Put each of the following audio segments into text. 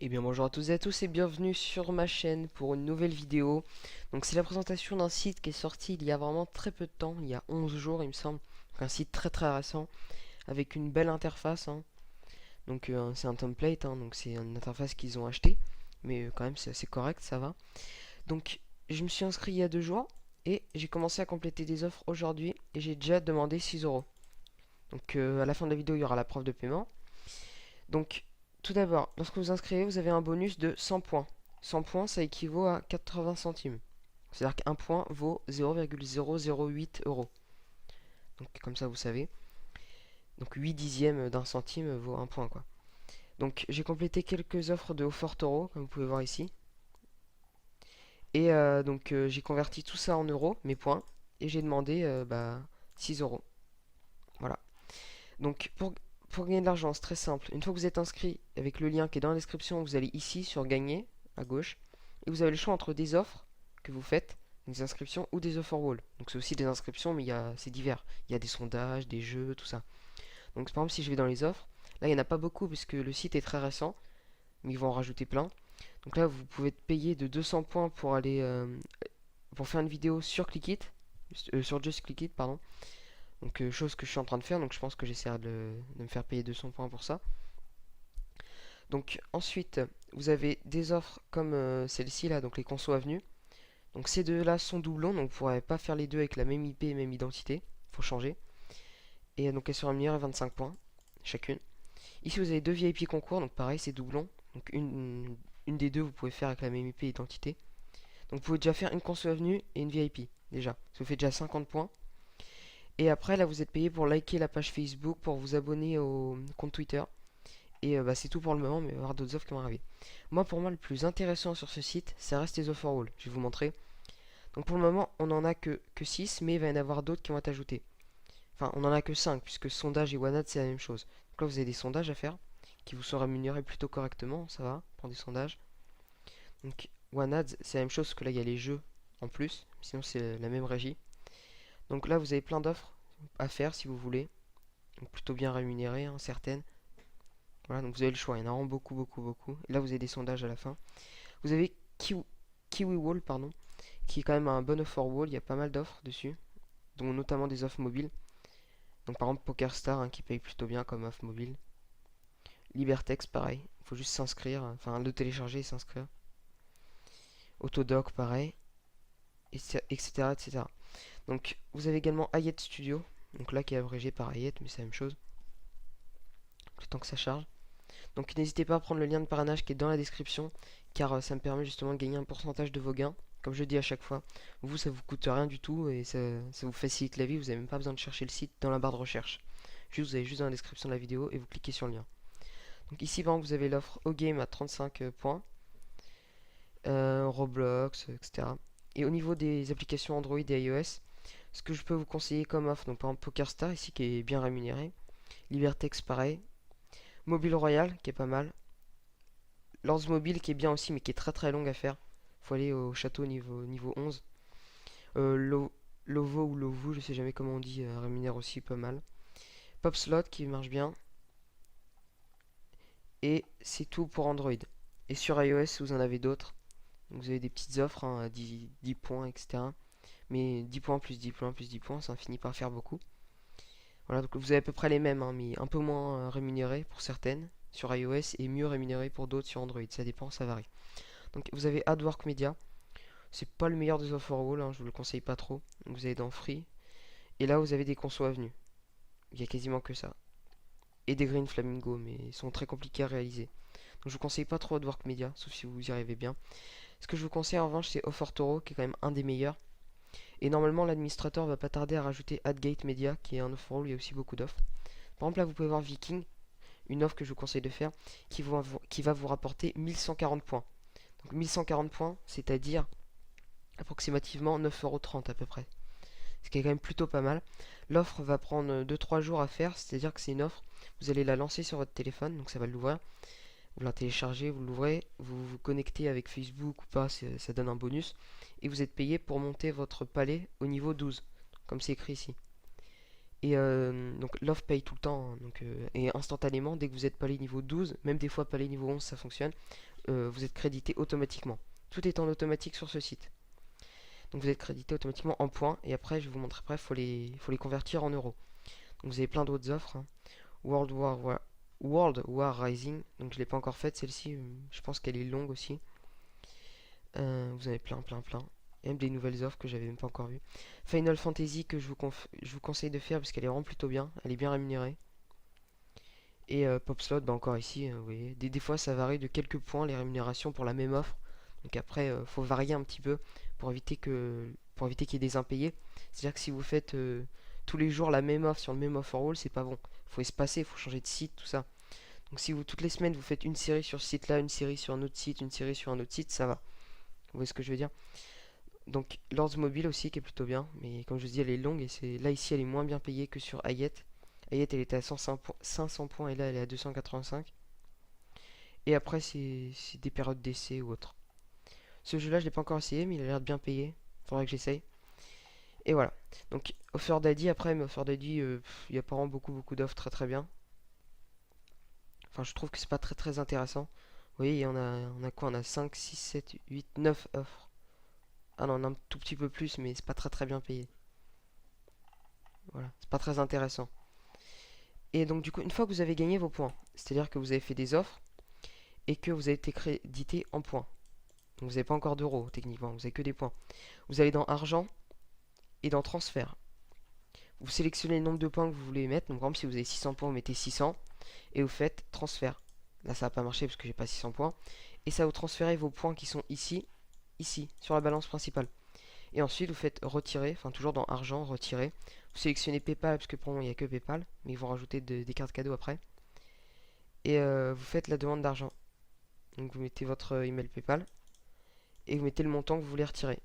Eh bien bonjour à toutes et à tous et bienvenue sur ma chaîne pour une nouvelle vidéo. Donc c'est la présentation d'un site qui est sorti il y a vraiment très peu de temps, il y a 11 jours il me semble. Donc un site très très récent avec une belle interface, hein. Donc c'est un template, hein, donc c'est une interface qu'ils ont acheté. Mais quand même c'est assez correct, ça va. Donc je me suis inscrit il y a 2 jours et j'ai commencé à compléter des offres aujourd'hui et j'ai déjà demandé 6 euros. Donc à la fin de la vidéo il y aura la preuve de paiement. Donc, tout d'abord, lorsque vous inscrivez, vous avez un bonus de 100 points. 100 points, ça équivaut à 80 centimes. C'est-à-dire qu'un point vaut 0,008 euros. Donc, comme ça, vous savez. Donc, 8 dixièmes d'un centime vaut un point, quoi. Donc, j'ai complété quelques offres de Fort Euro, comme vous pouvez voir ici. Et j'ai converti tout ça en euros, mes points. Et j'ai demandé 6 euros. Voilà. Donc, pour gagner de l'argent, c'est très simple. Une fois que vous êtes inscrit avec le lien qui est dans la description, vous allez ici sur Gagner, à gauche, et vous avez le choix entre des offres que vous faites, des inscriptions ou des offer wall. Donc c'est aussi des inscriptions, mais c'est divers. Il y a des sondages, des jeux, tout ça. Donc par exemple, si je vais dans les offres, là il n'y en a pas beaucoup puisque le site est très récent, mais ils vont en rajouter plein. Donc là, vous pouvez être payé de 200 points pour aller pour faire une vidéo sur Clickit, sur Just Clickit, pardon. Donc chose que je suis en train de faire, donc je pense que j'essaierai de me faire payer 200 points pour ça. Donc ensuite, vous avez des offres comme celle-ci là, donc les consos avenues. Donc ces deux-là sont doublons, donc vous ne pourrez pas faire les deux avec la même IP et même identité. Il faut changer. Et donc elles seront rémunérées à 25 points chacune. Ici vous avez deux VIP concours, donc pareil c'est doublon. Donc une des deux vous pouvez faire avec la même IP et identité. Donc vous pouvez déjà faire une conso avenue et une VIP déjà. Ça vous fait déjà 50 points. Et après là vous êtes payé pour liker la page Facebook, pour vous abonner au compte Twitter. Et c'est tout pour le moment, mais il va y avoir d'autres offres qui vont arriver. Moi, pour moi, le plus intéressant sur ce site, ça reste les offer all. Je vais vous montrer. Donc pour le moment, on n'en a que 6, mais il va y en avoir d'autres qui vont être ajoutés. Enfin, on n'en a que 5, puisque sondage et OneAds, c'est la même chose. Donc là, vous avez des sondages à faire, qui vous sont rémunérés plutôt correctement, ça va, pour des sondages. Donc OneAds, c'est la même chose, que là, il y a les jeux en plus, sinon c'est la même régie. Donc là, vous avez plein d'offres à faire si vous voulez. Donc plutôt bien rémunérées, hein, certaines. Voilà, donc vous avez le choix, il y en a vraiment beaucoup, beaucoup, beaucoup. Et là, vous avez des sondages à la fin. Vous avez Kiwi Wall, pardon, qui est quand même un bon offer wall, il y a pas mal d'offres dessus, dont notamment des offres mobiles. Donc par exemple PokerStar, hein, qui paye plutôt bien comme offre mobile. Libertex, pareil, il faut juste s'inscrire, enfin le télécharger et s'inscrire. Autodoc, pareil, etc., etc. Donc vous avez également Hayet Studio, donc là qui est abrégé par Hayet, mais c'est la même chose, le temps que ça charge. Donc n'hésitez pas à prendre le lien de parrainage qui est dans la description, car ça me permet justement de gagner un pourcentage de vos gains. Comme je dis à chaque fois, vous ça vous coûte rien du tout et ça vous facilite la vie, vous n'avez même pas besoin de chercher le site dans la barre de recherche. Juste, vous allez juste dans la description de la vidéo et vous cliquez sur le lien. Donc ici par exemple vous avez l'offre O-Game à 35 points, Roblox, etc. Et au niveau des applications Android et iOS, ce que je peux vous conseiller comme offre, donc par exemple PokerStar ici qui est bien rémunéré, Libertex pareil, Mobile Royal qui est pas mal, Lords Mobile qui est bien aussi mais qui est très très longue à faire. Faut aller au château niveau 11. Lovo ou Lovu, je sais jamais comment on dit, rémunère aussi pas mal. Pop Slot qui marche bien. Et c'est tout pour Android. Et sur iOS, vous en avez d'autres. Vous avez des petites offres, hein, à 10 points, etc. Mais 10 points plus 10 points plus 10 points, ça finit par faire beaucoup. Voilà, donc vous avez à peu près les mêmes, hein, mais un peu moins rémunérés pour certaines sur iOS et mieux rémunérés pour d'autres sur Android. Ça dépend, ça varie. Donc vous avez AdWork Media. C'est pas le meilleur des offer wall, hein, je vous le conseille pas trop. Donc, vous avez dans Free. Et là, vous avez des consos avenues. Il y a quasiment que ça. Et des Green Flamingo, mais ils sont très compliqués à réaliser. Donc, je vous conseille pas trop AdWork Media, sauf si vous y arrivez bien. Ce que je vous conseille en revanche, c'est OfferToro, qui est quand même un des meilleurs. Et normalement, l'administrateur va pas tarder à rajouter AdGate Media, qui est un offer wall, il y a aussi beaucoup d'offres. Par exemple, là, vous pouvez voir Viking, une offre que je vous conseille de faire, qui va vous rapporter 1140 points. Donc 1140 points, c'est-à-dire approximativement 9,30€ à peu près. Ce qui est quand même plutôt pas mal. L'offre va prendre 2-3 jours à faire, c'est-à-dire que c'est une offre, vous allez la lancer sur votre téléphone, donc ça va l'ouvrir, vous la téléchargez, vous l'ouvrez, vous vous connectez avec Facebook ou pas, ça donne un bonus, et vous êtes payé pour monter votre palais au niveau 12, comme c'est écrit ici. Et donc l'offre paye tout le temps, hein, donc, et instantanément, dès que vous êtes palais niveau 12, même des fois palais niveau 11, ça fonctionne, vous êtes crédité automatiquement. Tout est en automatique sur ce site. Donc vous êtes crédité automatiquement en points. Et après, je vais vous montrer après, faut les convertir en euros. Donc vous avez plein d'autres offres, hein. World War Rising. Donc je l'ai pas encore faite celle-ci. Je pense qu'elle est longue aussi. Vous avez plein. Et même des nouvelles offres que j'avais même pas encore vues. Final Fantasy que je vous conseille de faire parce qu'elle est vraiment plutôt bien. Elle est bien rémunérée. Et Popslot, bah encore ici, vous voyez, des fois ça varie de quelques points les rémunérations pour la même offre. Donc après, faut varier un petit peu pour éviter qu'il y ait des impayés. C'est-à-dire que si vous faites tous les jours la même offre sur le même offer roll, c'est pas bon. Faut espacer, faut changer de site, tout ça. Donc si vous toutes les semaines vous faites une série sur ce site-là, une série sur un autre site, une série sur un autre site, ça va. Vous voyez ce que je veux dire? Donc Lords Mobile aussi qui est plutôt bien, mais comme je vous dis elle est longue et c'est là ici elle est moins bien payée que sur Hayet. Hayet elle était à 500 points et là elle est à 285. Et après c'est des périodes d'essai ou autre. Ce jeu là je l'ai pas encore essayé mais il a l'air de bien payé. Faudrait que j'essaye. Et voilà. Donc Offer Daddy après, mais Offer Daddy il y a pas vraiment beaucoup d'offres très bien. Enfin je trouve que c'est pas très intéressant. Vous voyez, on a quoi? On a 5, 6, 7, 8, 9 offres. Ah non, on a un tout petit peu plus, mais c'est pas très bien payé. Voilà, c'est pas très intéressant. Et donc du coup, une fois que vous avez gagné vos points, c'est-à-dire que vous avez fait des offres et que vous avez été crédité en points. Donc vous n'avez pas encore d'euros techniquement, vous avez que des points. Vous allez dans argent et dans transfert. Vous sélectionnez le nombre de points que vous voulez mettre. Donc par exemple, si vous avez 600 points, vous mettez 600 et vous faites transfert. Là, ça va pas marcher parce que j'ai pas 600 points. Et ça va vous transférer vos points qui sont ici, sur la balance principale. Et ensuite, vous faites retirer, enfin toujours dans argent, retirer. Vous sélectionnez PayPal, parce que pour moi, il n'y a que PayPal, mais ils vont rajouter des cartes cadeaux après. Et vous faites la demande d'argent. Donc vous mettez votre email PayPal, et vous mettez le montant que vous voulez retirer.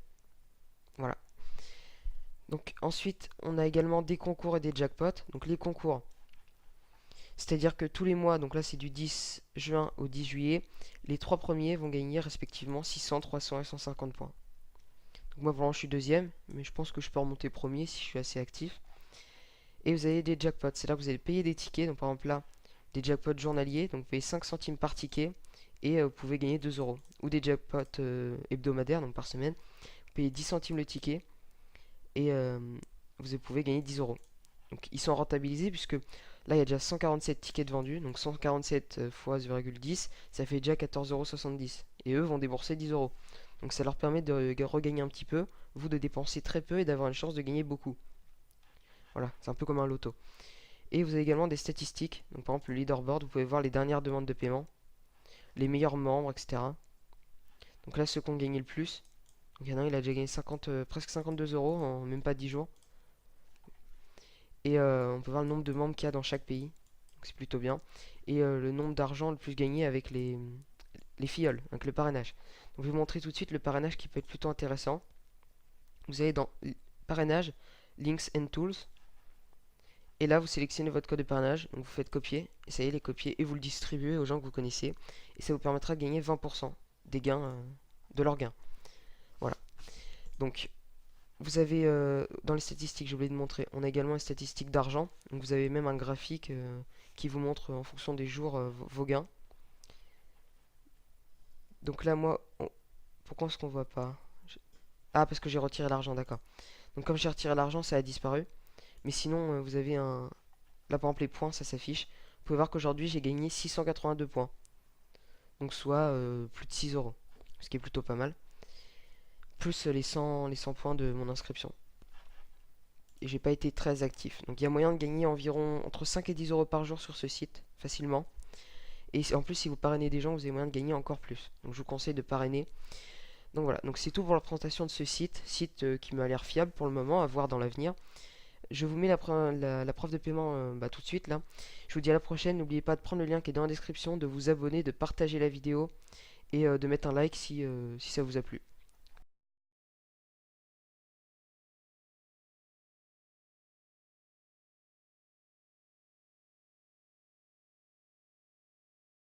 Voilà. Donc ensuite, on a également des concours et des jackpots. Donc les concours, c'est-à-dire que tous les mois, donc là c'est du 10 juin au 10 juillet, les 3 premiers vont gagner respectivement 600, 300 et 150 points. Donc moi pour l'instant je suis deuxième, mais je pense que je peux remonter premier si je suis assez actif. Et vous avez des jackpots, c'est là que vous allez payer des tickets, donc par exemple là, des jackpots journaliers, donc vous payez 5 centimes par ticket, et vous pouvez gagner 2 euros. Ou des jackpots hebdomadaires, donc par semaine, vous payez 10 centimes le ticket, et vous pouvez gagner 10 euros. Donc ils sont rentabilisés puisque là il y a déjà 147 tickets vendus, donc 147 fois 0,10, ça fait déjà 14,70 €. Et eux vont débourser 10 euros. Donc ça leur permet de regagner un petit peu, vous de dépenser très peu et d'avoir une chance de gagner beaucoup. Voilà, c'est un peu comme un loto. Et vous avez également des statistiques, donc par exemple le leaderboard, vous pouvez voir les dernières demandes de paiement, les meilleurs membres, etc. Donc là ceux qui ont gagné le plus, donc il y en a un il a déjà gagné 50, presque 52 euros en même pas 10 jours. Et on peut voir le nombre de membres qu'il y a dans chaque pays. Donc c'est plutôt bien. Et le nombre d'argent le plus gagné avec les filleuls, avec le parrainage. Donc je vais vous montrer tout de suite le parrainage qui peut être plutôt intéressant. Vous allez dans parrainage, links and tools. Et là vous sélectionnez votre code de parrainage. Donc vous faites copier. Et ça y est, les copier. Et vous le distribuez aux gens que vous connaissez. Et ça vous permettra de gagner 20% des gains, de leurs gains. Voilà. Donc vous avez dans les statistiques, j'ai oublié de montrer, on a également les statistiques d'argent. Donc vous avez même un graphique qui vous montre en fonction des jours vos gains. Donc là, moi, pourquoi est-ce qu'on voit pas? Ah, parce que j'ai retiré l'argent, d'accord. Donc comme j'ai retiré l'argent, ça a disparu. Mais sinon, vous avez un... Là, par exemple, les points, ça s'affiche. Vous pouvez voir qu'aujourd'hui, j'ai gagné 682 points. Donc soit plus de 6 euros. Ce qui est plutôt pas mal. Plus les 100 points de mon inscription. Et j'ai pas été très actif. Donc il y a moyen de gagner environ entre 5 et 10 euros par jour sur ce site, facilement. Et en plus, si vous parrainez des gens, vous avez moyen de gagner encore plus. Donc je vous conseille de parrainer. Donc voilà, donc c'est tout pour la présentation de ce site qui m'a l'air fiable pour le moment, à voir dans l'avenir. Je vous mets la preuve de paiement tout de suite là. Je vous dis à la prochaine, n'oubliez pas de prendre le lien qui est dans la description, de vous abonner, de partager la vidéo et de mettre un like si ça vous a plu.